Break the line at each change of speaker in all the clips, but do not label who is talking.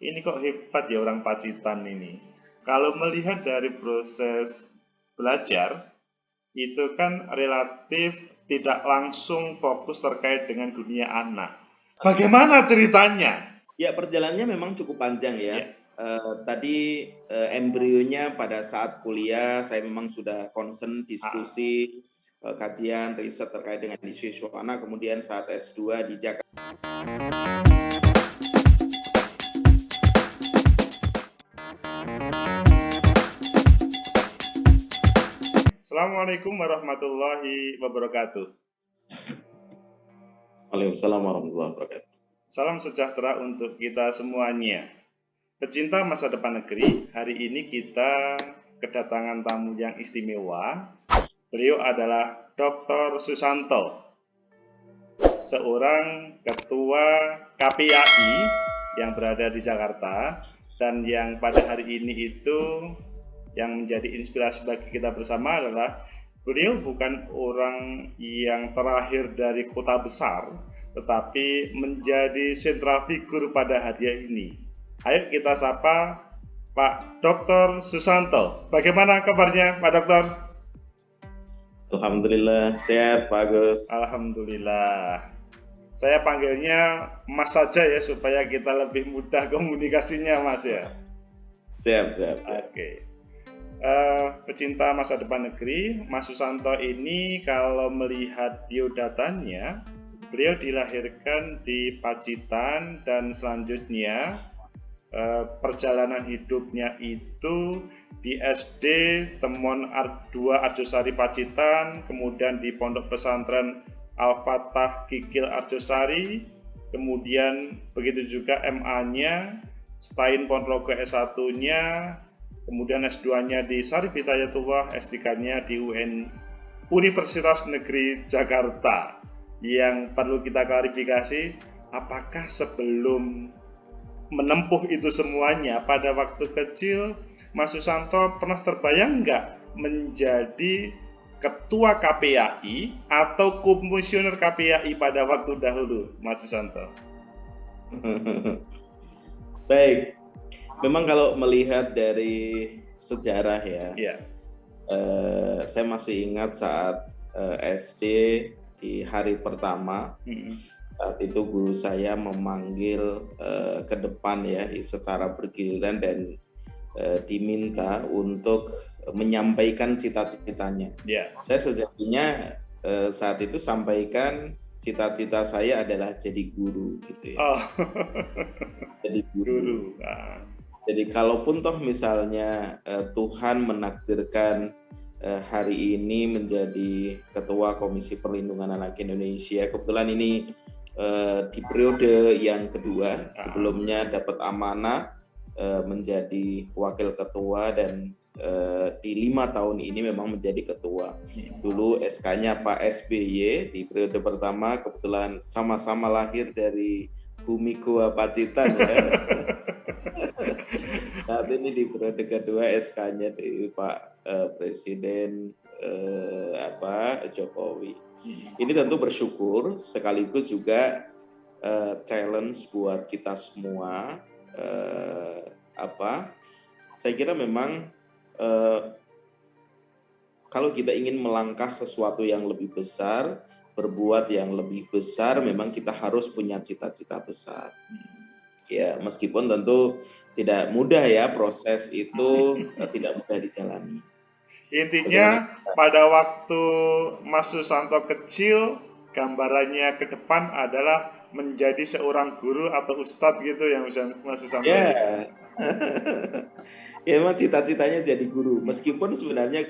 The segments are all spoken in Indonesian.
ini kok hebat ya orang Pacitan ini. Kalau melihat dari proses belajar, itu kan relatif tidak langsung fokus terkait dengan dunia anak. Bagaimana ceritanya?
Ya, perjalanannya memang cukup panjang ya.
Ya.
Tadi embrionya pada saat kuliah saya memang sudah concern diskusi, kajian, riset terkait dengan isu-isu anak. Kemudian saat S2 di Jakarta.
Assalamualaikum warahmatullahi wabarakatuh.
Waalaikumsalam warahmatullahi wabarakatuh.
Salam sejahtera untuk kita semuanya. Pecinta masa depan negeri, hari ini kita kedatangan tamu yang istimewa. Beliau adalah Dr. Susanto, seorang ketua KPAI yang berada di Jakarta, dan yang pada hari ini itu yang menjadi inspirasi bagi kita bersama adalah beliau bukan orang yang terakhir dari kota besar, tetapi menjadi sentral figur pada hari ini. Ayo kita sapa Pak Dr. Susanto. Bagaimana kabarnya Pak Dokter?
Alhamdulillah, sehat Pak Agus.
Alhamdulillah. Saya panggilnya Mas saja ya, supaya kita lebih mudah komunikasinya Mas ya.
Siap.
Oke. Pecinta masa depan negeri, Mas Susanto ini kalau melihat biodatanya, beliau dilahirkan di Pacitan dan selanjutnya perjalanan hidupnya itu di SD Temon 2 Arjosari Pacitan, kemudian di Pondok Pesantren Al-Fatah Kikil Arjosari, kemudian begitu juga MA-nya, Stain Ponorogo S1-nya, kemudian S2-nya di Syarif Hidayatullah, S3-nya di Universitas Negeri Jakarta. Yang perlu kita klarifikasi, apakah sebelum menempuh itu semuanya, pada waktu kecil Mas Susanto pernah terbayang nggak menjadi ketua KPAI atau komisioner KPAI pada waktu dahulu, Mas Susanto?
Baik. Memang kalau melihat dari sejarah ya. Saya masih ingat saat SD di hari pertama, saat itu guru saya memanggil ke depan ya secara bergiliran dan diminta untuk menyampaikan cita-citanya. Saya sejatinya saat itu sampaikan cita-cita saya adalah jadi guru gitu ya. Jadi guru. Jadi kalaupun toh misalnya Tuhan menakdirkan hari ini menjadi Ketua Komisi Perlindungan Anak Indonesia, kebetulan ini di periode yang kedua, sebelumnya dapat amanah menjadi Wakil Ketua dan di 5 tahun ini memang menjadi Ketua. Dulu SK-nya Pak SBY di periode pertama, kebetulan sama-sama lahir dari Bumi Goa Pacitan ya. Saat ini di periode kedua SK-nya dari Pak Presiden Jokowi. Ini tentu bersyukur, sekaligus juga challenge buat kita semua. Saya kira memang kalau kita ingin melangkah sesuatu yang lebih besar, berbuat yang lebih besar, memang kita harus punya cita-cita besar. Ya, meskipun tentu tidak mudah ya, proses itu tidak mudah dijalani.
Intinya pada waktu Mas Susanto kecil, gambarannya ke depan adalah menjadi seorang guru atau ustadz gitu yang Mas Susanto.
Ya, ya memang cita-citanya jadi guru. Meskipun sebenarnya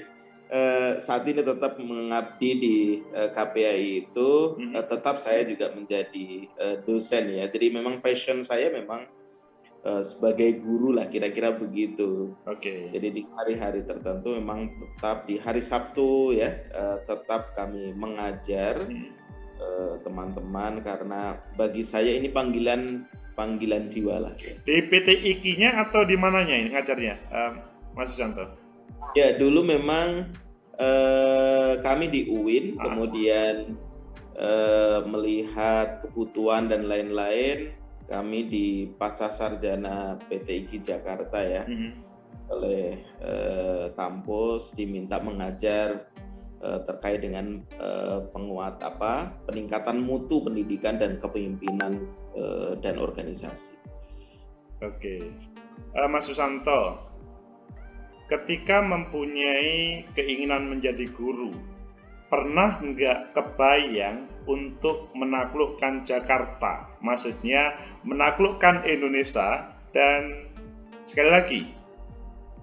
saat ini tetap mengabdi di KPAI itu, tetap saya juga menjadi dosen ya. Jadi memang passion saya memang sebagai guru lah, kira-kira begitu. Jadi di hari-hari tertentu memang tetap di hari Sabtu ya, tetap kami mengajar teman-teman, karena bagi saya ini panggilan jiwa lah ya.
Di PT IKI-nya atau di mananya ini ngajarnya, Mas Susanto?
Ya, dulu memang kami di UIN, kemudian melihat kebutuhan dan lain-lain, kami di Pasca Sarjana PT IKI Jakarta ya, oleh kampus diminta mengajar terkait dengan peningkatan mutu pendidikan dan kepemimpinan dan organisasi.
Oke, Mas Susanto, ketika mempunyai keinginan menjadi guru, pernah nggak kebayang untuk menaklukkan Jakarta? Maksudnya menaklukkan Indonesia dan sekali lagi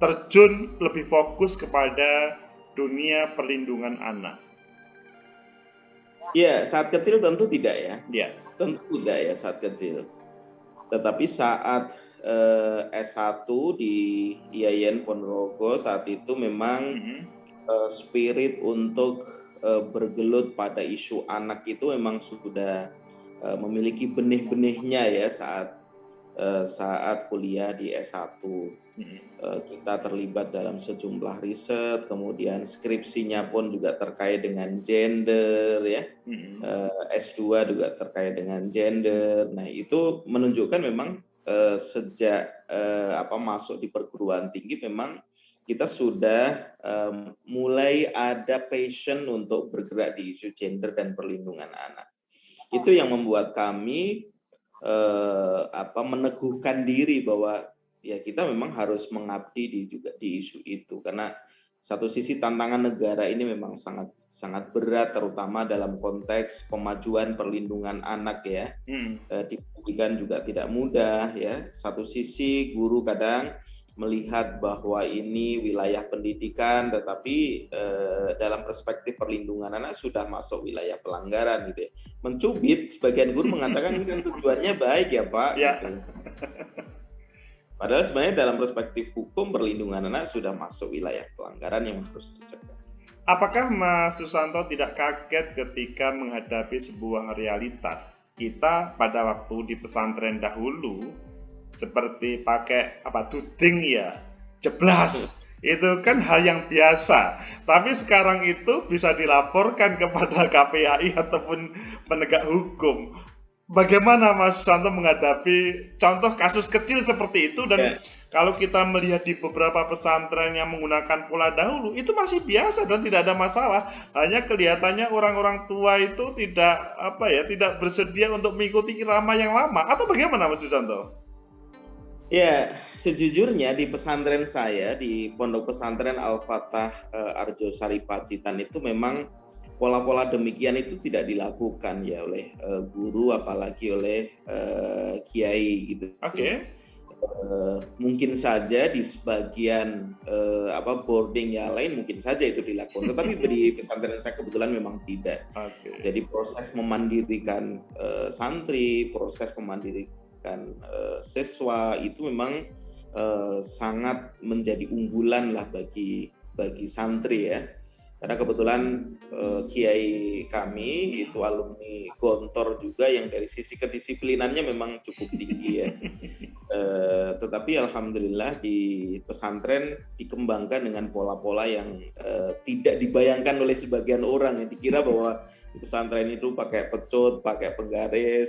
terjun lebih fokus kepada dunia perlindungan anak.
Ya, saat kecil tentu tidak ya.
Ya.
Tentu tidak ya saat kecil. Tetapi saat S1 di IAIN Ponorogo saat itu memang spirit untuk bergelut pada isu anak itu memang sudah memiliki benih-benihnya ya saat kuliah di S1. Kita terlibat dalam sejumlah riset, kemudian skripsinya pun juga terkait dengan gender ya. S2 juga terkait dengan gender. Nah, itu menunjukkan memang sejak masuk di perguruan tinggi memang kita sudah mulai ada passion untuk bergerak di isu gender dan perlindungan anak. Itu yang membuat kami meneguhkan diri bahwa ya kita memang harus mengabdi juga di isu itu, karena satu sisi tantangan negara ini memang sangat berat, terutama dalam konteks pemajuan perlindungan anak ya. Di pendidikan juga tidak mudah ya. Satu sisi guru kadang melihat bahwa ini wilayah pendidikan, tetapi dalam perspektif perlindungan anak sudah masuk wilayah pelanggaran gitu ya. Mencubit, sebagian guru mengatakan ini kan tujuannya baik ya Pak.
Ya.
Gitu. Padahal sebenarnya dalam perspektif hukum perlindungan anak sudah masuk wilayah pelanggaran yang harus dicegah.
Apakah Mas Susanto tidak kaget ketika menghadapi sebuah realitas? Kita pada waktu di pesantren dahulu seperti pakai tuding ya, jeblas. Itu kan hal yang biasa. Tapi sekarang itu bisa dilaporkan kepada KPAI ataupun penegak hukum. Bagaimana Mas Susanto menghadapi contoh kasus kecil seperti itu, dan kalau kita melihat di beberapa pesantren yang menggunakan pola dahulu itu masih biasa dan tidak ada masalah. Hanya kelihatannya orang-orang tua itu tidak bersedia untuk mengikuti irama yang lama, atau bagaimana Mas Susanto?
Ya, sejujurnya di pesantren saya di Pondok Pesantren Al-Fatah Arjosari Pacitan itu memang pola-pola demikian itu tidak dilakukan ya oleh guru, apalagi oleh kiai gitu.
Oke.
Mungkin saja di sebagian boarding yang lain mungkin saja itu dilakukan, tetapi di pesantren saya kebetulan memang tidak.
Okay.
Jadi proses memandirikan santri, proses memandirikan siswa itu memang sangat menjadi unggulan lah bagi santri ya. Karena kebetulan kiai kami itu alumni Gontor juga yang dari sisi kedisiplinannya memang cukup tinggi ya. Tetapi alhamdulillah di pesantren dikembangkan dengan pola-pola yang tidak dibayangkan oleh sebagian orang yang dikira bahwa di pesantren itu pakai pecut, pakai penggaris.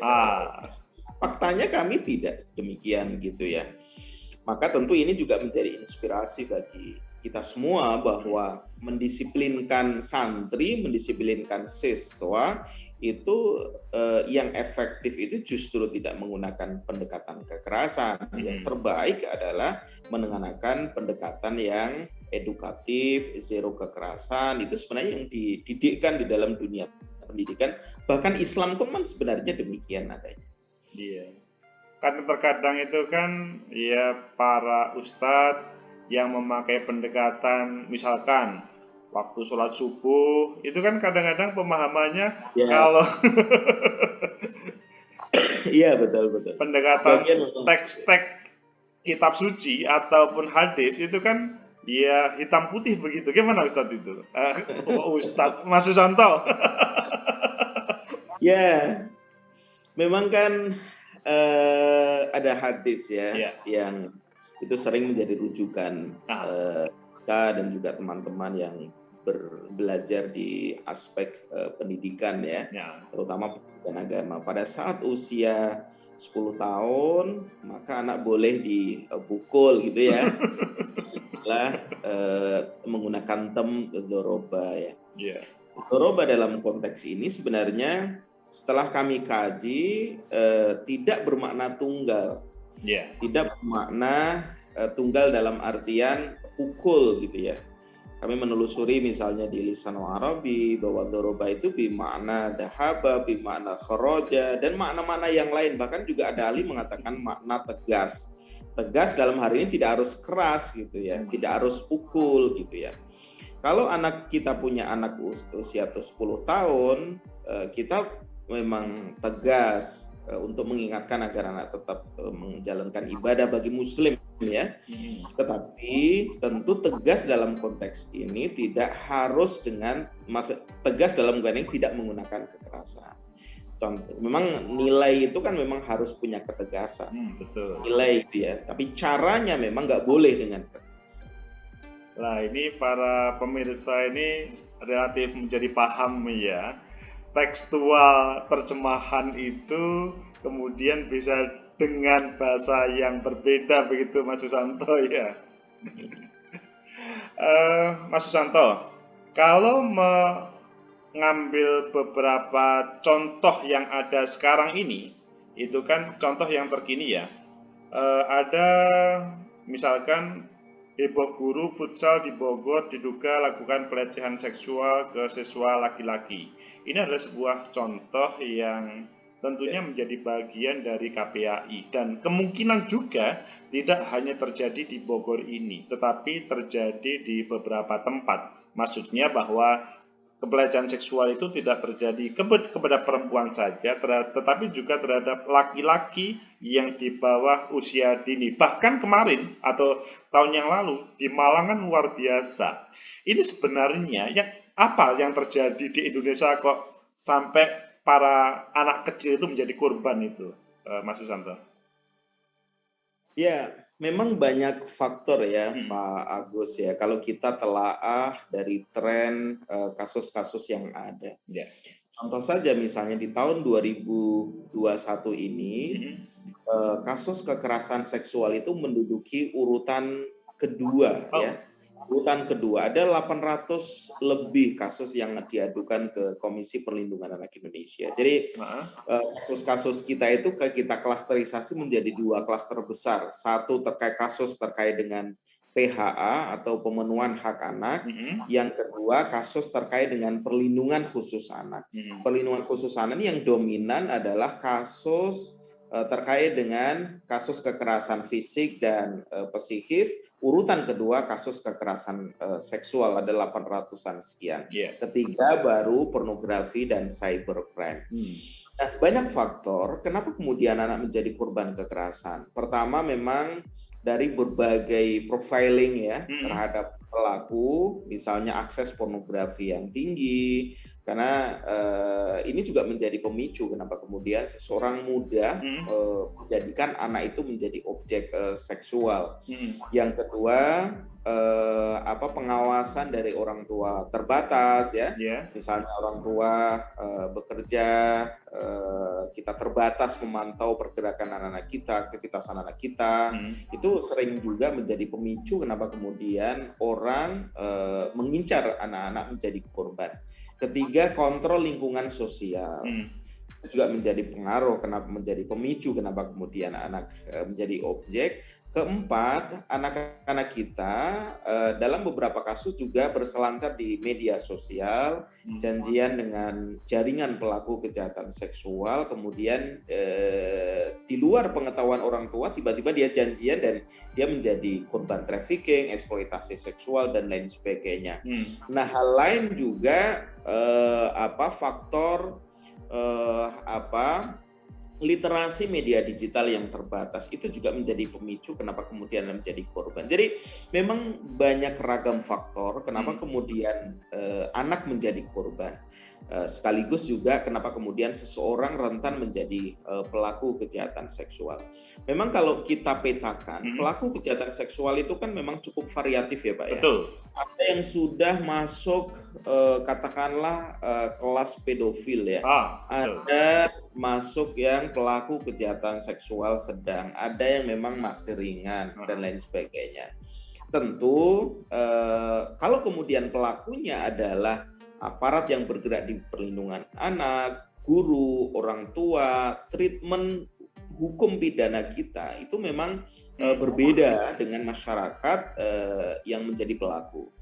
Faktanya kami tidak demikian gitu ya. Maka tentu ini juga menjadi inspirasi bagi kita semua bahwa mendisiplinkan santri, mendisiplinkan siswa itu yang efektif itu justru tidak menggunakan pendekatan kekerasan. Yang terbaik adalah mengenakan pendekatan yang edukatif, zero kekerasan. Itu sebenarnya yang dididikkan di dalam dunia pendidikan. Bahkan Islam pun sebenarnya demikian adanya.
Iya. Karena terkadang itu kan ya para ustadz yang memakai pendekatan, misalkan waktu sholat subuh, itu kan kadang-kadang pemahamannya kalau
iya betul.
Pendekatan teks-teks kitab suci ataupun hadis itu kan ya hitam putih begitu. Gimana Ustadz itu? Ustadz Mas Susanto.
Ya, memang kan ada hadis ya yang itu sering menjadi rujukan kita dan juga teman-teman yang belajar di aspek pendidikan ya, terutama dan agama. Pada saat usia 10 tahun, maka anak boleh dipukul gitu ya. Menggunakan doroba ya.
Yeah.
Doroba dalam konteks ini sebenarnya setelah kami kaji tidak bermakna tunggal.
Yeah.
Tidak bermakna tunggal dalam artian pukul gitu ya. Kami menelusuri misalnya di Lisanul Arabi bahwa doroba itu bimakna dahaba, bimakna kharaja, dan makna-makna yang lain. Bahkan juga ada ahli mengatakan makna tegas. Tegas dalam hari ini tidak harus keras gitu ya, tidak harus pukul gitu ya. Kalau anak kita punya anak usia 10 tahun, kita memang tegas untuk mengingatkan agar anak tetap menjalankan ibadah bagi muslim ya. Tetapi tentu tegas dalam konteks ini tidak harus dengan tegas dalam konteks tidak menggunakan kekerasan. Contoh, memang nilai itu kan memang harus punya ketegasan.
Betul.
Nilai itu ya, tapi caranya memang nggak boleh dengan kekerasan.
Nah, ini para pemirsa ini relatif menjadi paham ya. Tekstual terjemahan itu kemudian bisa dengan bahasa yang berbeda begitu Mas Susanto ya. Mas Susanto, kalau mengambil beberapa contoh yang ada sekarang ini, itu kan contoh yang terkini ya. Ada misalkan heboh guru futsal di Bogor diduga lakukan pelecehan seksual ke siswa laki-laki. Ini adalah sebuah contoh yang tentunya menjadi bagian dari KPAI dan kemungkinan juga tidak hanya terjadi di Bogor ini, tetapi terjadi di beberapa tempat. Maksudnya bahwa pelecehan seksual itu tidak terjadi kepada perempuan saja, tetapi juga terhadap laki-laki yang di bawah usia dini. Bahkan kemarin atau tahun yang lalu di Malang kan luar biasa. Ini sebenarnya apa yang terjadi di Indonesia kok sampai para anak kecil itu menjadi korban itu, Mas Susanto?
Ya, memang banyak faktor ya, Pak Agus ya. Kalau kita telaah dari tren kasus-kasus yang ada.
Yeah.
Contoh saja misalnya di tahun 2021 ini, kasus kekerasan seksual itu menduduki urutan kedua ya. Urutan kedua, ada 800 lebih kasus yang diadukan ke Komisi Perlindungan Anak Indonesia. Jadi kasus-kasus kita itu kita klasterisasi menjadi dua klaster besar. Satu kasus terkait dengan PHA atau pemenuhan hak anak. Yang kedua kasus terkait dengan perlindungan khusus anak. Perlindungan khusus anak ini yang dominan adalah kasus terkait dengan kasus kekerasan fisik dan psikis. Urutan kedua kasus kekerasan seksual ada 800-an sekian. Ketiga baru pornografi dan cybercrime. Nah, banyak faktor kenapa kemudian anak menjadi korban kekerasan. Pertama memang dari berbagai profiling ya terhadap pelaku, misalnya akses pornografi yang tinggi, karena ini juga menjadi pemicu kenapa kemudian seseorang muda menjadikan anak itu menjadi objek seksual. Yang kedua pengawasan dari orang tua terbatas ya. Misalnya orang tua bekerja, kita terbatas memantau pergerakan anak-anak kita, aktivitas anak-anak kita. Itu sering juga menjadi pemicu kenapa kemudian orang mengincar anak-anak menjadi korban. Ketiga, kontrol lingkungan sosial. Itu juga menjadi pengaruh kenapa menjadi pemicu kenapa kemudian anak menjadi objek. Keempat, anak-anak kita dalam beberapa kasus juga berselancar di media sosial, janjian dengan jaringan pelaku kejahatan seksual, kemudian di luar pengetahuan orang tua tiba-tiba dia janjian dan dia menjadi korban trafficking, eksploitasi seksual dan lain sebagainya. Nah, hal lain juga faktor literasi media digital yang terbatas itu juga menjadi pemicu kenapa kemudian menjadi korban. Jadi memang banyak ragam faktor kenapa kemudian anak menjadi korban. Sekaligus juga kenapa kemudian seseorang rentan menjadi pelaku kejahatan seksual. Memang kalau kita petakan, pelaku kejahatan seksual itu kan memang cukup variatif ya Pak.
Betul.
Ya. Ada yang sudah masuk katakanlah kelas pedofil ya. Ada masuk yang pelaku kejahatan seksual sedang, ada yang memang masih ringan dan lain sebagainya. Tentu kalau kemudian pelakunya adalah aparat yang bergerak di perlindungan anak, guru, orang tua, treatment hukum pidana kita itu memang berbeda dengan masyarakat yang menjadi pelaku.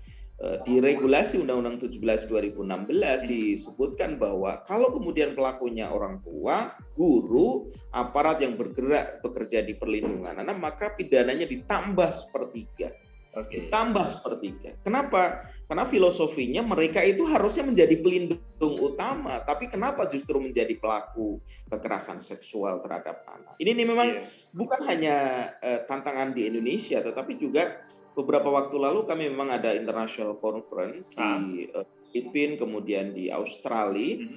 Di regulasi Undang-Undang 17 2016 disebutkan bahwa kalau kemudian pelakunya orang tua, guru, aparat yang bergerak bekerja di perlindungan anak, maka pidananya ditambah sepertiga. Ditambah sepertiga. Kenapa? Karena filosofinya mereka itu harusnya menjadi pelindung utama, tapi kenapa justru menjadi pelaku kekerasan seksual terhadap anak? Ini memang bukan hanya tantangan di Indonesia, tetapi juga beberapa waktu lalu kami memang ada international conference di Filipina, kemudian di Australia.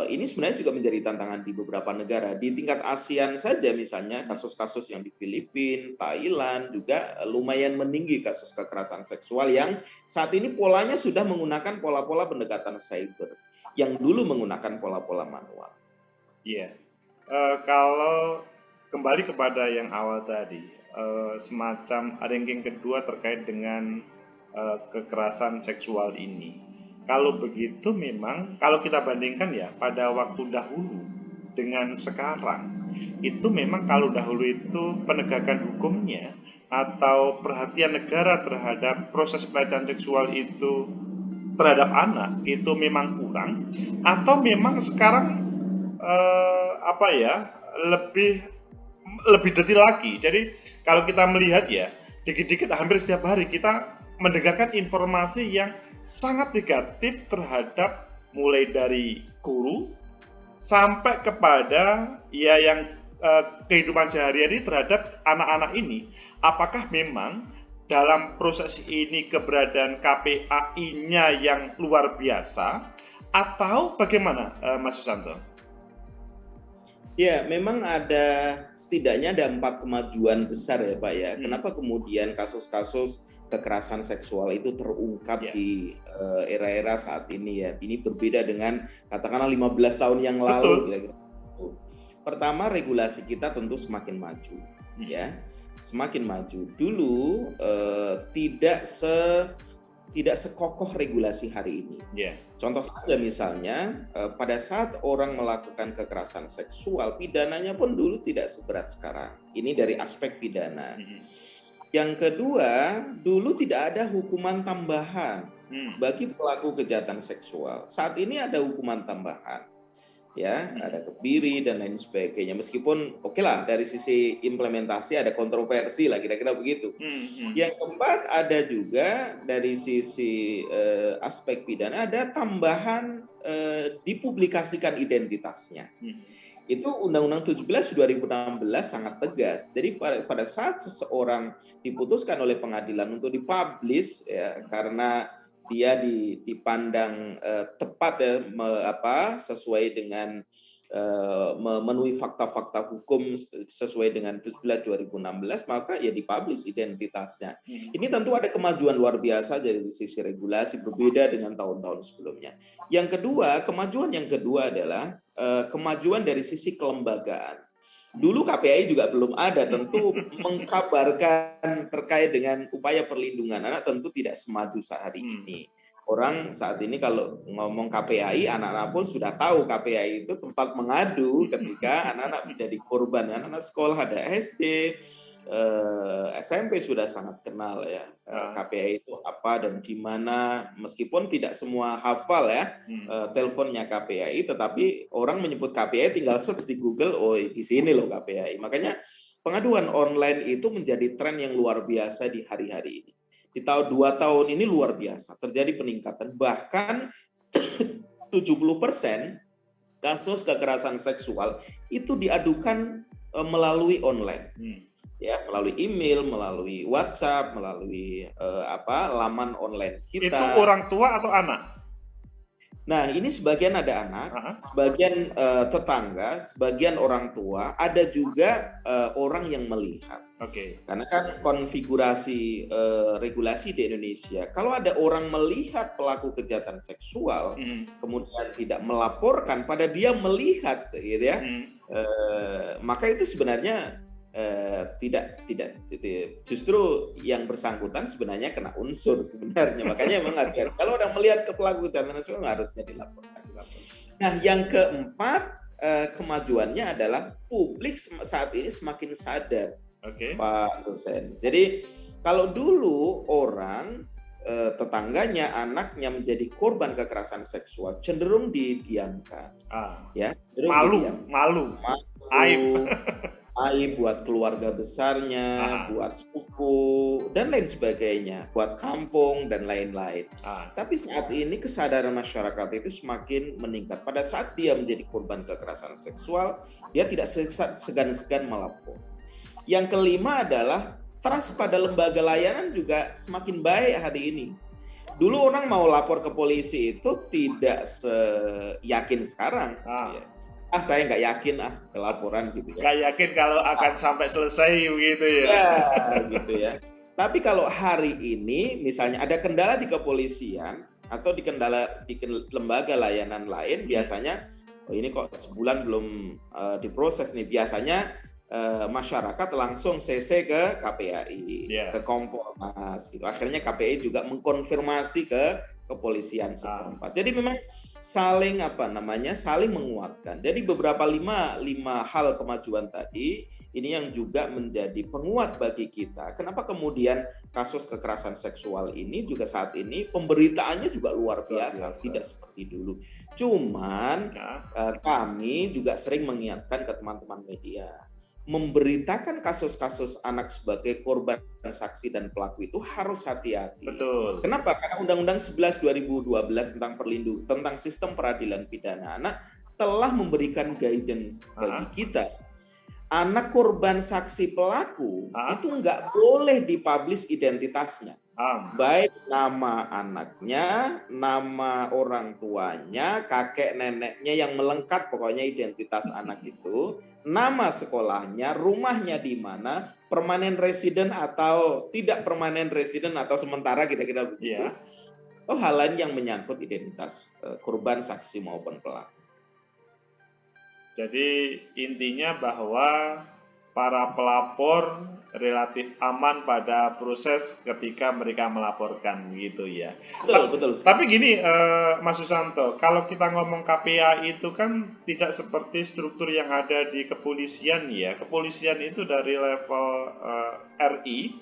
Ini sebenarnya juga menjadi tantangan di beberapa negara. Di tingkat ASEAN saja misalnya, kasus-kasus yang di Filipina, Thailand juga lumayan meninggi kasus kekerasan seksual yang saat ini polanya sudah menggunakan pola-pola pendekatan cyber, yang dulu menggunakan pola-pola manual.
Iya. Kalau kembali kepada yang awal tadi, semacam ranking kedua terkait dengan kekerasan seksual ini. Kalau begitu memang, kalau kita bandingkan ya pada waktu dahulu dengan sekarang, itu memang kalau dahulu itu penegakan hukumnya atau perhatian negara terhadap proses pelecehan seksual itu terhadap anak itu memang kurang, atau memang sekarang lebih detail lagi. Jadi kalau kita melihat ya, dikit-dikit hampir setiap hari kita mendengarkan informasi yang sangat negatif terhadap mulai dari guru sampai kepada ya yang kehidupan sehari-hari terhadap anak-anak ini. Apakah memang dalam proses ini keberadaan KPAI-nya yang luar biasa atau bagaimana, Mas Susanto?
Ya, memang setidaknya ada 4 kemajuan besar ya Pak ya. Kenapa kemudian kasus-kasus kekerasan seksual itu terungkap di era-era saat ini ya. Ini berbeda dengan katakanlah 15 tahun yang lalu. Kira-kira. Pertama, regulasi kita tentu semakin maju ya. Semakin maju. Dulu tidak sekokoh regulasi hari ini. Contoh saja misalnya pada saat orang melakukan kekerasan seksual, pidananya pun dulu tidak seberat sekarang. Ini dari aspek pidana. Yang kedua, dulu tidak ada hukuman tambahan bagi pelaku kejahatan seksual. Saat ini ada hukuman tambahan, ya, ada kebiri dan lain sebagainya. Meskipun oke lah dari sisi implementasi ada kontroversi lah, kira-kira begitu. Yang keempat, ada juga dari sisi aspek pidana ada tambahan dipublikasikan identitasnya. Itu Undang-Undang 17 2016 sangat tegas. Jadi pada saat seseorang diputuskan oleh pengadilan untuk dipublish ya, karena dia dipandang tepat ya, sesuai dengan memenuhi fakta-fakta hukum sesuai dengan 17 2016, maka ya dipublish identitasnya. Ini tentu ada kemajuan luar biasa dari sisi regulasi, berbeda dengan tahun-tahun sebelumnya. Kemajuan yang kedua adalah kemajuan dari sisi kelembagaan. Dulu KPAI juga belum ada, tentu mengkabarkan terkait dengan upaya perlindungan anak tentu tidak semaju saat hari ini. Orang saat ini kalau ngomong KPAI, anak-anak pun sudah tahu KPAI itu tempat mengadu ketika anak-anak menjadi korban. Anak-anak sekolah ada SD, SMP sudah sangat kenal ya KPAI itu apa dan di mana. Meskipun tidak semua hafal ya teleponnya KPAI, tetapi orang menyebut KPAI tinggal search di Google, oh di sini loh KPAI. Makanya pengaduan online itu menjadi tren yang luar biasa di hari-hari ini. Di tahun 2 tahun ini luar biasa, terjadi peningkatan. Bahkan 70% kasus kekerasan seksual itu diadukan melalui online. Ya, melalui email, melalui WhatsApp, melalui laman online kita.
Itu orang tua atau anak?
Nah, ini sebagian ada anak, sebagian tetangga, sebagian orang tua, ada juga orang yang melihat. Karena kan konfigurasi regulasi di Indonesia, kalau ada orang melihat pelaku kejahatan seksual, kemudian tidak melaporkan, pada dia melihat, gitu ya, maka itu sebenarnya tidak justru yang bersangkutan sebenarnya kena unsur sebenarnya. Makanya memang kalau orang melihat ke pelaku kejahatan seksual harusnya dilaporkan. Nah, yang keempat, kemajuannya adalah publik saat ini semakin sadar, Pak dosen. Jadi kalau dulu orang tetangganya, anaknya menjadi korban kekerasan seksual cenderung didiamkan, ya,
malu,
aib buat keluarga besarnya, buat suku, dan lain sebagainya, buat kampung, dan lain-lain. Tapi saat ini kesadaran masyarakat itu semakin meningkat. Pada saat dia menjadi korban kekerasan seksual, dia tidak segan-segan melapor. Yang kelima adalah trust pada lembaga layanan juga semakin baik hari ini. Dulu orang mau lapor ke polisi itu tidak seyakin sekarang. Saya nggak yakin ke laporan gitu ya.
Nggak yakin kalau akan sampai selesai begitu ya.
Ya, gitu ya. Tapi kalau hari ini misalnya ada kendala di kepolisian atau di lembaga layanan lain, biasanya ini kok sebulan belum diproses nih. Biasanya masyarakat langsung CC ke KPAI, ke Kompolnas gitu. Akhirnya KPAI juga mengkonfirmasi ke kepolisian setempat. Jadi memang saling saling menguatkan. Jadi beberapa lima hal kemajuan tadi ini yang juga menjadi penguat bagi kita. Kenapa kemudian kasus kekerasan seksual ini juga saat ini pemberitaannya juga luar biasa. Tidak seperti dulu. Cuman kami juga sering mengingatkan ke teman-teman media, memberitakan kasus-kasus anak sebagai korban, saksi, dan pelaku itu harus hati-hati.
Betul.
Kenapa? Karena Undang-Undang 11 2012 tentang sistem peradilan pidana anak telah memberikan guidance bagi kita. Anak korban, saksi, pelaku itu nggak boleh dipublish identitasnya. Baik nama anaknya, nama orang tuanya, kakek neneknya yang melengkap, pokoknya identitas anak itu, nama sekolahnya, rumahnya di mana, permanen resident atau tidak permanen resident atau sementara kira-kira begitu. Hal lain yang menyangkut identitas korban, saksi maupun pelaku.
Jadi intinya bahwa para pelapor relatif aman pada proses ketika mereka melaporkan gitu ya.
Betul.
Tapi gini Mas Susanto, kalau kita ngomong KPAI itu kan tidak seperti struktur yang ada di kepolisian ya. Kepolisian itu dari level RI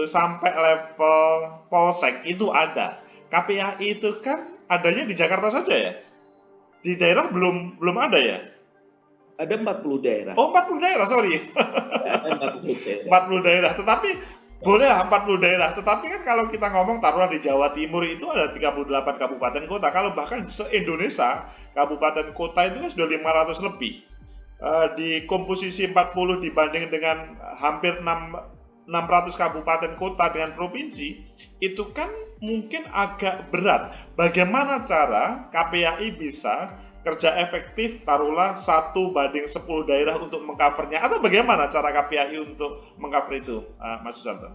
sampai level Polsek itu ada. KPAI itu kan adanya di Jakarta saja ya. Di daerah belum ada ya?
Ada 40 daerah.
Oh, 40 daerah, sorry.
Ada 40 daerah.
40 daerah, tetapi boleh 40 daerah. Tetapi kan kalau kita ngomong taruhlah di Jawa Timur itu ada 38 kabupaten kota. Kalau bahkan se-Indonesia, kabupaten kota itu kan sudah 500 lebih. Di komposisi 40 dibanding dengan hampir 600 kabupaten kota dengan provinsi, itu kan mungkin agak berat. Bagaimana cara KPAI bisa kerja efektif, taruhlah 1:10 daerah untuk mengcovernya, atau bagaimana cara KPAI untuk mengcover itu, Mas Susanto?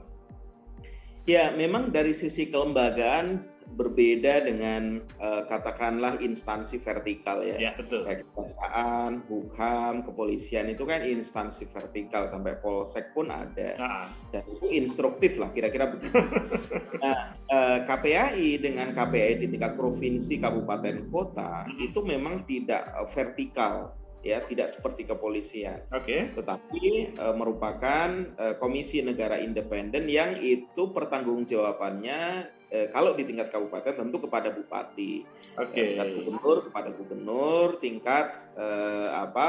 Ya, memang dari sisi kelembagaan berbeda dengan katakanlah instansi vertikal ya.
Ya, betul.
Kayak kejaksaan, Hukum, kepolisian itu kan instansi vertikal, sampai Polsek pun ada. Dan itu instruktif lah, kira-kira begitu. Nah, KPAI dengan KPAI di tingkat provinsi, kabupaten, kota itu memang tidak vertikal. Ya, tidak seperti kepolisian, tetapi merupakan komisi negara independen yang itu pertanggungjawabannya kalau di tingkat kabupaten tentu kepada bupati, tingkat gubernur kepada gubernur, tingkat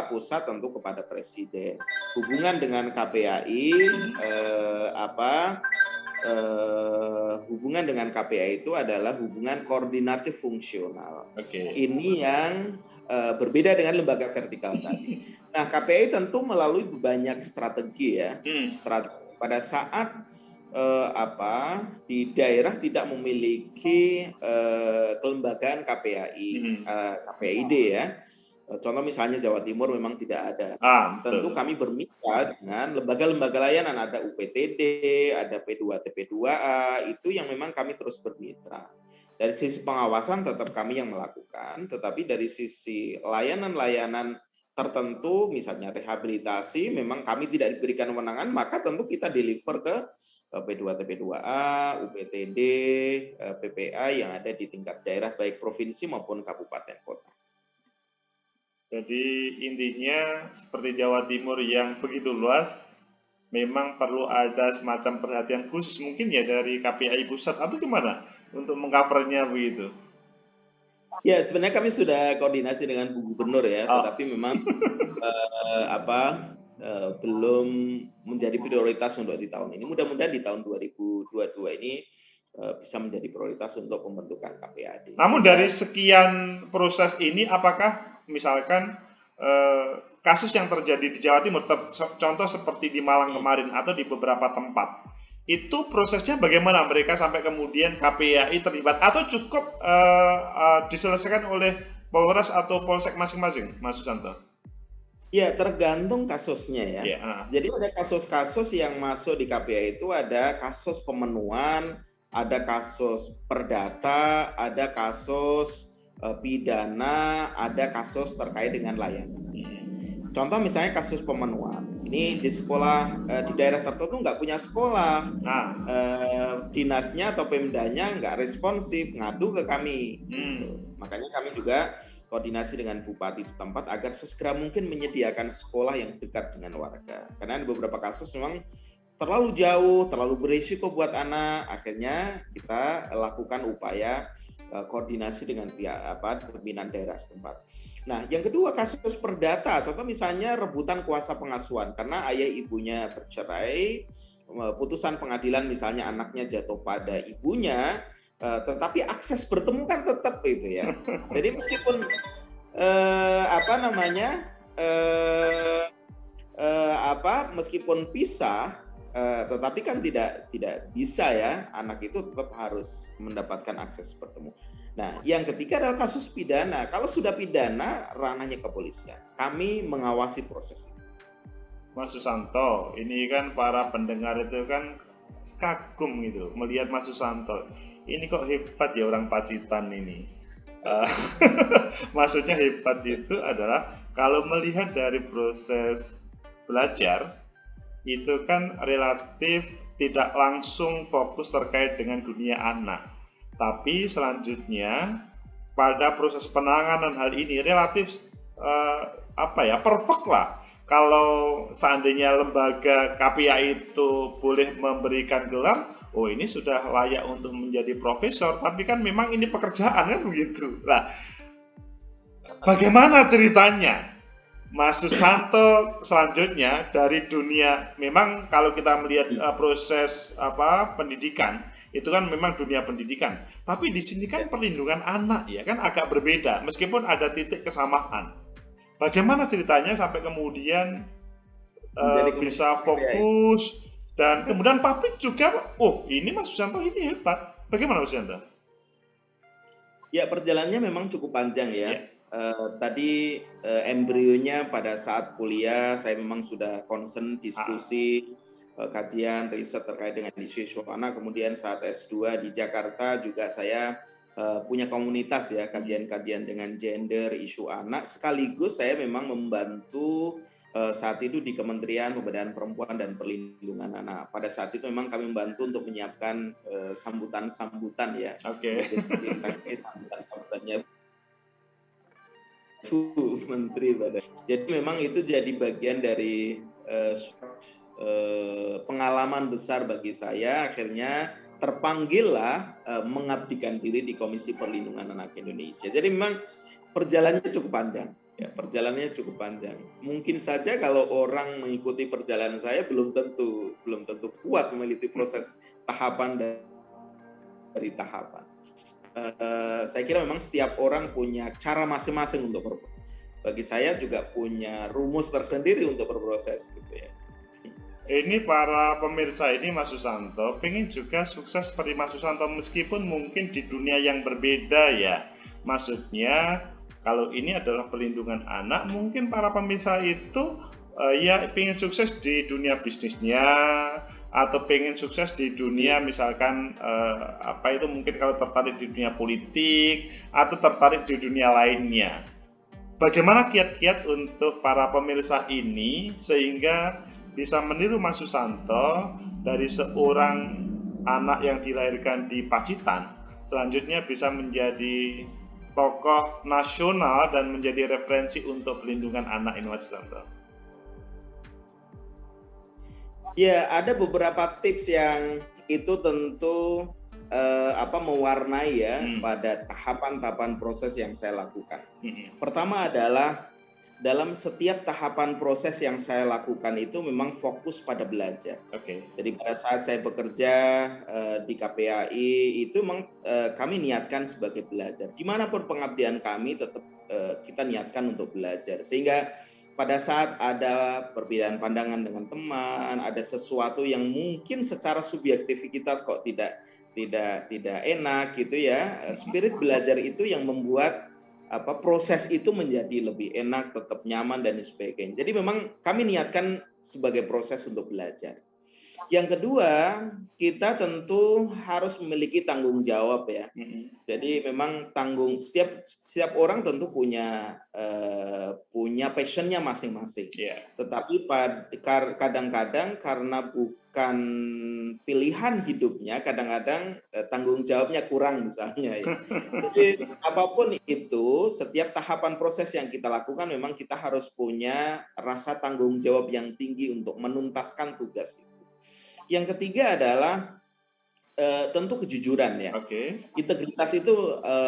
pusat tentu kepada presiden. Hubungan dengan KPAI hubungan dengan KPAI itu adalah hubungan koordinatif fungsional. Ini yang berbeda dengan lembaga vertikal tadi. Nah, KPAI tentu melalui banyak strategi ya. Pada saat di daerah tidak memiliki kelembagaan KPAID ya. Contoh misalnya Jawa Timur memang tidak ada. Tentu kami bermitra dengan lembaga-lembaga layanan, ada UPTD, ada P2TP2A, itu yang memang kami terus bermitra. Dari sisi pengawasan tetap kami yang melakukan, tetapi dari sisi layanan-layanan tertentu, misalnya rehabilitasi, memang kami tidak diberikan kewenangan, maka tentu kita deliver ke P2TP2A, UPTD, PPA yang ada di tingkat daerah, baik provinsi maupun kabupaten kota.
Jadi intinya seperti Jawa Timur yang begitu luas, memang perlu ada semacam perhatian khusus mungkin ya dari KPAI pusat atau gimana untuk mengcovernya begitu?
Ya sebenarnya kami sudah koordinasi dengan Bu Gubernur ya, tetapi memang belum menjadi prioritas untuk di tahun ini. Mudah-mudahan di tahun 2022 ini bisa menjadi prioritas untuk pembentukan KPAD.
Namun dari sekian proses ini, apakah misalkan kasus yang terjadi di Jawa Timur, contoh seperti di Malang kemarin atau di beberapa tempat, itu prosesnya bagaimana mereka sampai kemudian KPAI terlibat atau cukup diselesaikan oleh Polres atau Polsek masing-masing, Mas Susanto?
Ya, tergantung kasusnya ya. Jadi ada kasus-kasus yang masuk di KPAI itu ada kasus pemenuhan, ada kasus perdata, ada kasus pidana, ada kasus terkait dengan layanan. Contoh misalnya kasus pemenuhan. Ini di sekolah, di daerah tertentu nggak punya sekolah, dinasnya atau pemdanya nggak responsif, ngadu ke kami. Makanya kami juga koordinasi dengan bupati setempat agar sesegera mungkin menyediakan sekolah yang dekat dengan warga. Karena di beberapa kasus memang terlalu jauh, terlalu berisiko buat anak. Akhirnya kita lakukan upaya koordinasi dengan pihak pimpinan daerah setempat. Nah, yang kedua kasus perdata. Contoh misalnya rebutan kuasa pengasuhan karena ayah ibunya bercerai, putusan pengadilan misalnya anaknya jatuh pada ibunya, tetapi akses bertemu kan tetap itu ya. Jadi meskipun meskipun pisah, tetapi kan tidak bisa ya, anak itu tetap harus mendapatkan akses bertemu. Nah, yang ketiga adalah kasus pidana. Kalau sudah pidana, ranahnya kepolisian. Kami mengawasi proses itu.
Mas Susanto, ini kan para pendengar itu kan kagum gitu melihat Mas Susanto. Ini kok hebat ya orang Pacitan ini. Maksudnya hebat itu adalah kalau melihat dari proses belajar itu kan relatif tidak langsung fokus terkait dengan dunia anak. Tapi selanjutnya pada proses penanganan hal ini relatif perfect lah. Kalau seandainya lembaga KPAI itu boleh memberikan gelar, oh ini sudah layak untuk menjadi profesor, tapi kan memang ini pekerjaan kan begitu. Nah, bagaimana ceritanya Mas Susanto selanjutnya dari dunia, memang kalau kita melihat proses pendidikan, itu kan memang dunia pendidikan, tapi di sini kan perlindungan anak ya kan agak berbeda, meskipun ada titik kesamaan. Bagaimana ceritanya sampai kemudian bisa fokus dan kemudian publik juga, oh ini Mas Susanto ini hebat. Bagaimana Mas Susanto?
Ya perjalanannya memang cukup panjang ya. Tadi embrionya pada saat kuliah saya memang sudah concern diskusi, kajian, riset terkait dengan isu-isu anak. Kemudian saat S2 di Jakarta juga saya punya komunitas ya, kajian-kajian dengan gender, isu anak. Sekaligus saya memang membantu saat itu di Kementerian Pemberdayaan Perempuan dan Perlindungan Anak. Pada saat itu memang kami membantu untuk menyiapkan sambutan-sambutan ya. Sambutannya Menteri Badan. Jadi memang itu jadi bagian dari pengalaman besar bagi saya. Akhirnya terpanggillah mengabdikan diri di Komisi Perlindungan Anak Indonesia. Jadi memang perjalanannya cukup panjang. Ya, perjalanannya cukup panjang. Mungkin saja kalau orang mengikuti perjalanan saya belum tentu kuat memiliki proses tahapan dari tahapan. Saya kira memang setiap orang punya cara masing-masing untuk berproses. Bagi saya juga punya rumus tersendiri untuk berproses gitu ya.
Ini para pemirsa ini Mas Susanto pengen juga sukses seperti Mas Susanto meskipun mungkin di dunia yang berbeda ya. Maksudnya kalau ini adalah perlindungan anak, mungkin para pemirsa itu ya pengen sukses di dunia bisnisnya atau pengen sukses di dunia misalkan apa itu mungkin kalau tertarik di dunia politik atau tertarik di dunia lainnya. Bagaimana kiat-kiat untuk para pemirsa ini sehingga bisa meniru Mas Susanto dari seorang anak yang dilahirkan di Pacitan, selanjutnya bisa menjadi tokoh nasional dan menjadi referensi untuk pelindungan anak ini, Mas Susanto?
Ya, ada beberapa tips yang itu tentu mewarnai ya pada tahapan-tahapan proses yang saya lakukan. Pertama adalah dalam setiap tahapan proses yang saya lakukan itu memang fokus pada belajar. Jadi pada saat saya bekerja di KPAI itu memang kami niatkan sebagai belajar. Dimanapun pengabdian kami tetap kita niatkan untuk belajar. Sehingga pada saat ada perbedaan pandangan dengan teman, ada sesuatu yang mungkin secara subjektivitas kok tidak enak gitu ya. Spirit belajar itu yang membuat proses itu menjadi lebih enak, tetap nyaman dan sebagainya. Jadi memang kami niatkan sebagai proses untuk belajar. Yang kedua, kita tentu harus memiliki tanggung jawab ya. Jadi memang setiap orang tentu punya passionnya masing-masing. Tetapi kadang-kadang karena bukan pilihan hidupnya, kadang-kadang tanggung jawabnya kurang misalnya. Ya. Jadi apapun itu, setiap tahapan proses yang kita lakukan memang kita harus punya rasa tanggung jawab yang tinggi untuk menuntaskan tugas itu. Yang ketiga adalah tentu kejujuran ya. Integritas itu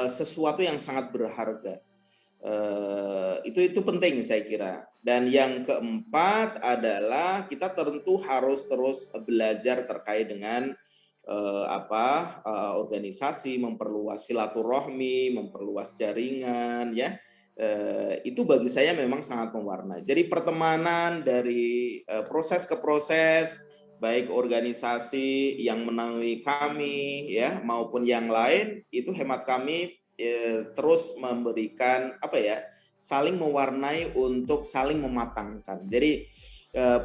sesuatu yang sangat berharga. Itu penting saya kira. Dan yang keempat adalah kita tentu harus terus belajar terkait dengan organisasi, memperluas silaturahmi, memperluas jaringan ya. Itu bagi saya memang sangat mewarnai. Jadi pertemanan dari proses ke proses, baik organisasi yang menaungi kami ya maupun yang lain, itu hemat kami terus memberikan saling mewarnai untuk saling mematangkan. Jadi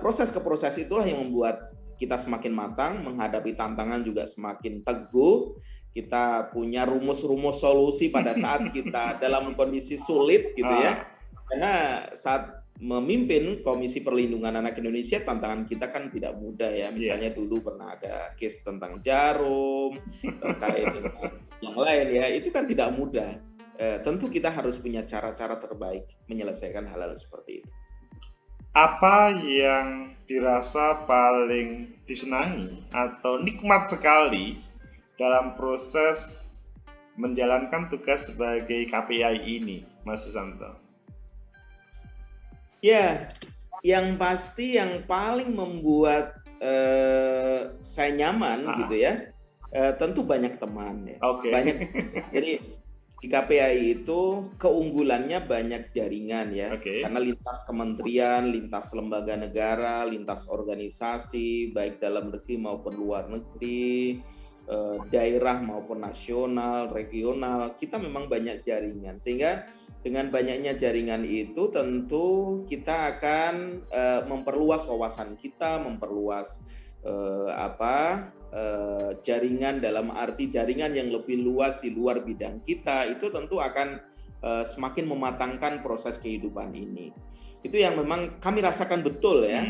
proses ke proses itulah yang membuat kita semakin matang, menghadapi tantangan juga semakin teguh. Kita punya rumus-rumus solusi pada saat kita dalam kondisi sulit gitu ya. Karena saat memimpin Komisi Perlindungan Anak Indonesia, tantangan kita kan tidak mudah ya. Misalnya dulu pernah ada case tentang jarum, terkait dengan yang lain ya. Itu kan tidak mudah. Tentu kita harus punya cara-cara terbaik menyelesaikan hal-hal seperti itu.
Apa yang dirasa paling disenangi atau nikmat sekali dalam proses menjalankan tugas sebagai KPAI ini, Mas Susanto?
Ya, yang pasti yang paling membuat saya nyaman gitu ya, tentu banyak teman ya. Banyak. Jadi di KPAI itu keunggulannya banyak jaringan ya, karena lintas kementerian, lintas lembaga negara, lintas organisasi, baik dalam negeri maupun luar negeri, daerah maupun nasional, regional, kita memang banyak jaringan. Sehingga dengan banyaknya jaringan itu tentu kita akan memperluas wawasan kita, memperluas jaringan dalam arti jaringan yang lebih luas di luar bidang kita, itu tentu akan semakin mematangkan proses kehidupan ini. Itu yang memang kami rasakan betul ya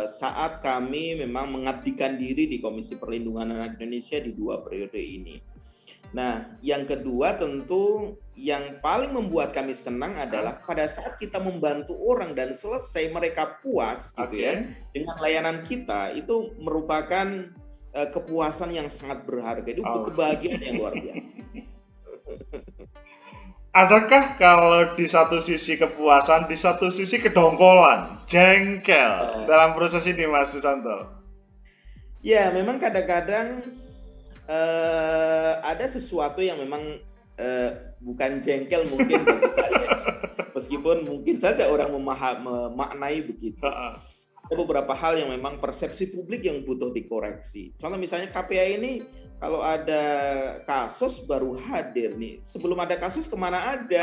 saat kami memang mengabdikan diri di Komisi Perlindungan Anak Indonesia di 2 periode ini. Nah, yang kedua tentu yang paling membuat kami senang adalah pada saat kita membantu orang dan selesai mereka puas gitu ya dengan layanan kita, itu merupakan kepuasan yang sangat berharga. Itu kebahagiaan yang luar biasa.
Adakah kalau di satu sisi kepuasan, di satu sisi kedongkolan, jengkel dalam proses ini, Mas Susanto?
Ya, memang kadang-kadang ada sesuatu yang memang bukan jengkel mungkin bagi saya, meskipun mungkin saja orang memaknai begitu. ada beberapa hal yang memang persepsi publik yang butuh dikoreksi. Contoh misalnya KPI ini kalau ada kasus baru hadir nih, sebelum ada kasus kemana aja?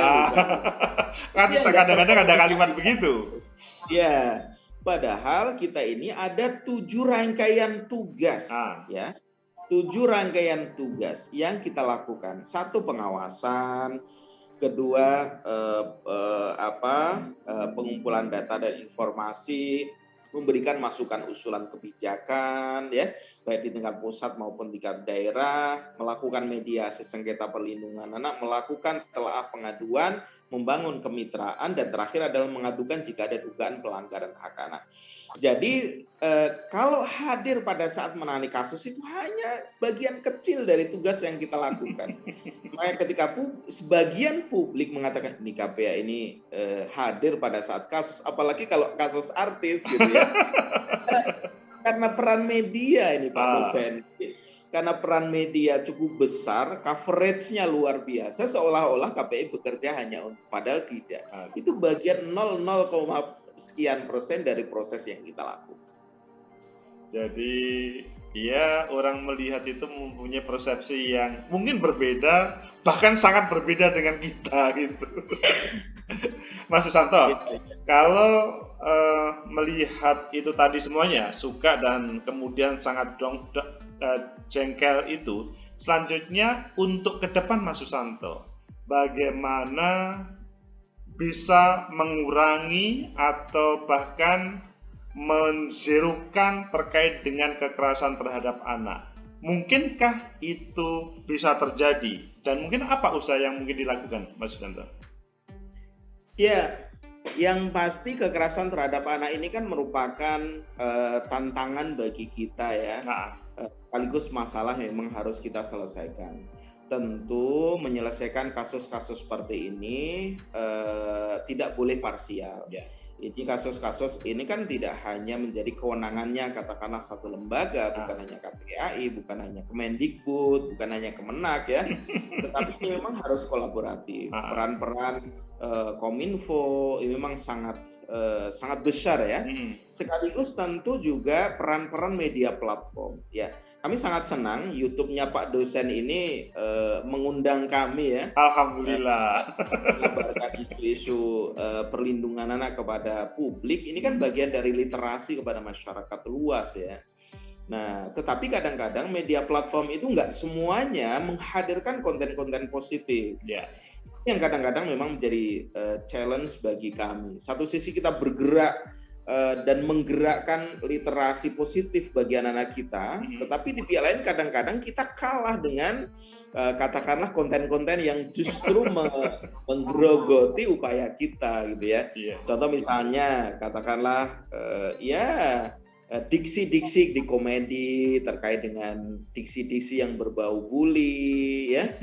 Kan kadang-kadang ada kalimat begitu.
Ya, padahal kita ini ada 7 rangkaian tugas, ya. 7 rangkaian tugas yang kita lakukan. 1, pengawasan. Kedua, pengumpulan data dan informasi, memberikan masukan usulan kebijakan, ya, baik di tingkat pusat maupun tingkat daerah, melakukan mediasi sengketa perlindungan anak, melakukan telaah pengaduan, membangun kemitraan, dan terakhir adalah mengadukan jika ada dugaan pelanggaran hak anak. Jadi kalau hadir pada saat menangani kasus itu hanya bagian kecil dari tugas yang kita lakukan. Makanya ketika sebagian publik mengatakan ini KPA ini hadir pada saat kasus, apalagi kalau kasus artis gitu ya. Karena peran media ini Pak dosen. Karena peran media cukup besar, coverage-nya luar biasa, seolah-olah KPI bekerja hanya untuk, padahal tidak. Itu bagian 0,0 sekian persen dari proses yang kita lakukan.
Jadi ya orang melihat itu mempunyai persepsi yang mungkin berbeda, bahkan sangat berbeda dengan kita gitu. Mas Susanto, kalau melihat itu tadi semuanya, suka dan kemudian sangat jengkel itu, selanjutnya untuk ke depan Mas Susanto, bagaimana bisa mengurangi atau bahkan menzerokan terkait dengan kekerasan terhadap anak? Mungkinkah itu bisa terjadi? Dan mungkin apa usaha yang mungkin dilakukan, Mas Susanto?
Ya, yang pasti kekerasan terhadap anak ini kan merupakan tantangan bagi kita ya. Sekaligus masalah memang harus kita selesaikan. Tentu menyelesaikan kasus-kasus seperti ini tidak boleh parsial. Ini kasus-kasus ini kan tidak hanya menjadi kewenangannya katakanlah satu lembaga, bukan hanya KPAI, bukan hanya Kemendikbud, bukan hanya Kemenak ya, tetapi ini memang harus kolaboratif. Peran-peran Kominfo ini memang sangat besar ya. Sekaligus tentu juga peran-peran media platform ya. Kami sangat senang YouTube-nya Pak dosen ini mengundang kami ya.
Alhamdulillah.
Mengabarkan isu perlindungan anak kepada publik. Ini kan bagian dari literasi kepada masyarakat luas ya. Nah, tetapi kadang-kadang media platform itu nggak semuanya menghadirkan konten-konten positif. Yang kadang-kadang memang menjadi challenge bagi kami. Satu sisi kita bergerak dan menggerakkan literasi positif bagi anak-anak kita, tetapi di pihak lain kadang-kadang kita kalah dengan katakanlah konten-konten yang justru menggerogoti upaya kita gitu ya. Contoh misalnya katakanlah diksi-diksi di komedi terkait dengan diksi-diksi yang berbau bully ya,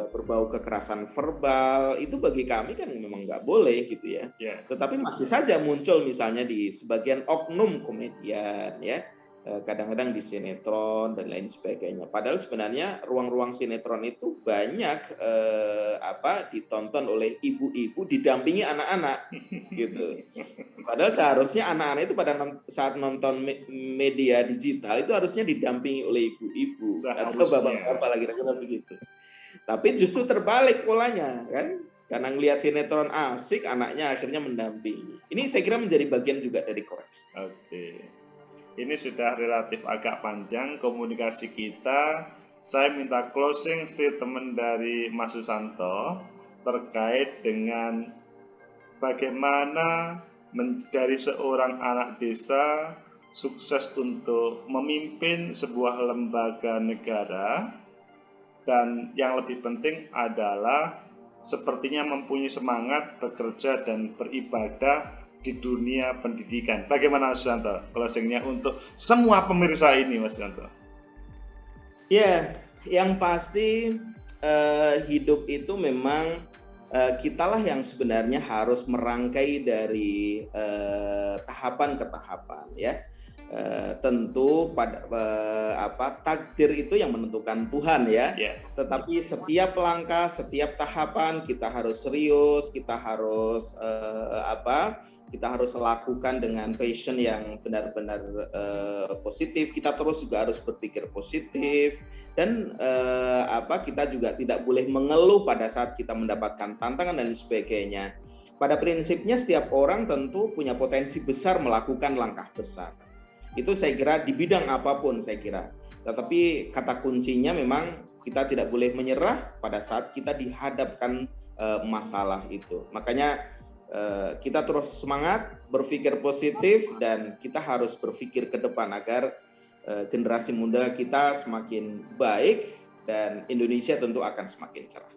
berbau kekerasan verbal, itu bagi kami kan memang nggak boleh gitu ya. Tetapi masih saja muncul misalnya di sebagian oknum komedian ya, kadang-kadang di sinetron dan lain sebagainya. Padahal sebenarnya ruang-ruang sinetron itu banyak ditonton oleh ibu-ibu didampingi anak-anak gitu. Padahal seharusnya anak-anak itu pada saat nonton media digital itu harusnya didampingi oleh ibu-ibu atau bapak-bapak lagi kira-kira begitu. Tapi justru terbalik polanya kan. Karena ngelihat sinetron asik, anaknya akhirnya mendampingi. Ini saya kira menjadi bagian juga dari koreksi.
Oke. Ini sudah relatif agak panjang komunikasi kita. Saya minta closing statement dari Mas Susanto terkait dengan bagaimana dari seorang anak desa sukses untuk memimpin sebuah lembaga negara, dan yang lebih penting adalah sepertinya mempunyai semangat bekerja dan beribadah di dunia pendidikan. Bagaimana Mas Susanto closingnya untuk semua pemirsa ini, Mas Susanto?
Ya, yang pasti hidup itu memang kitalah yang sebenarnya harus merangkai dari tahapan ke tahapan ya. Tentu pada takdir itu yang menentukan Tuhan ya. Tetapi setiap langkah, setiap tahapan kita harus serius, kita harus kita harus lakukan dengan passion yang benar-benar positif. Kita terus juga harus berpikir positif dan kita juga tidak boleh mengeluh pada saat kita mendapatkan tantangan dan sebagainya. Pada prinsipnya setiap orang tentu punya potensi besar melakukan langkah besar. Itu saya kira di bidang apapun saya kira. Tetapi kata kuncinya memang kita tidak boleh menyerah pada saat kita dihadapkan masalah itu. Makanya kita terus semangat, berpikir positif, dan kita harus berpikir ke depan agar generasi muda kita semakin baik dan Indonesia tentu akan semakin cerah.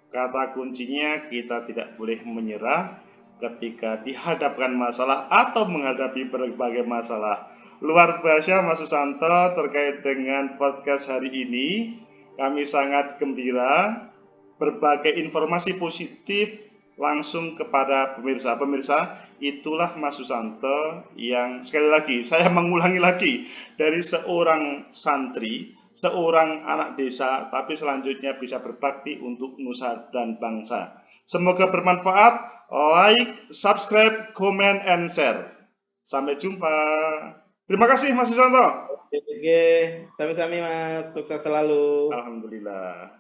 Kata kuncinya kita tidak boleh menyerah ketika dihadapkan masalah atau menghadapi berbagai masalah. Luar biasa Mas Susanto terkait dengan podcast hari ini. Kami sangat gembira, berbagai informasi positif langsung kepada pemirsa. Pemirsa, itulah Mas Susanto yang sekali lagi saya mengulangi lagi, dari seorang santri, seorang anak desa, tapi selanjutnya bisa berbakti untuk nusa dan bangsa. Semoga bermanfaat. Like, subscribe, comment, and share. Sampai jumpa. Terima kasih Mas Susanto.
Oke, sami-sami Mas. Sukses selalu.
Alhamdulillah.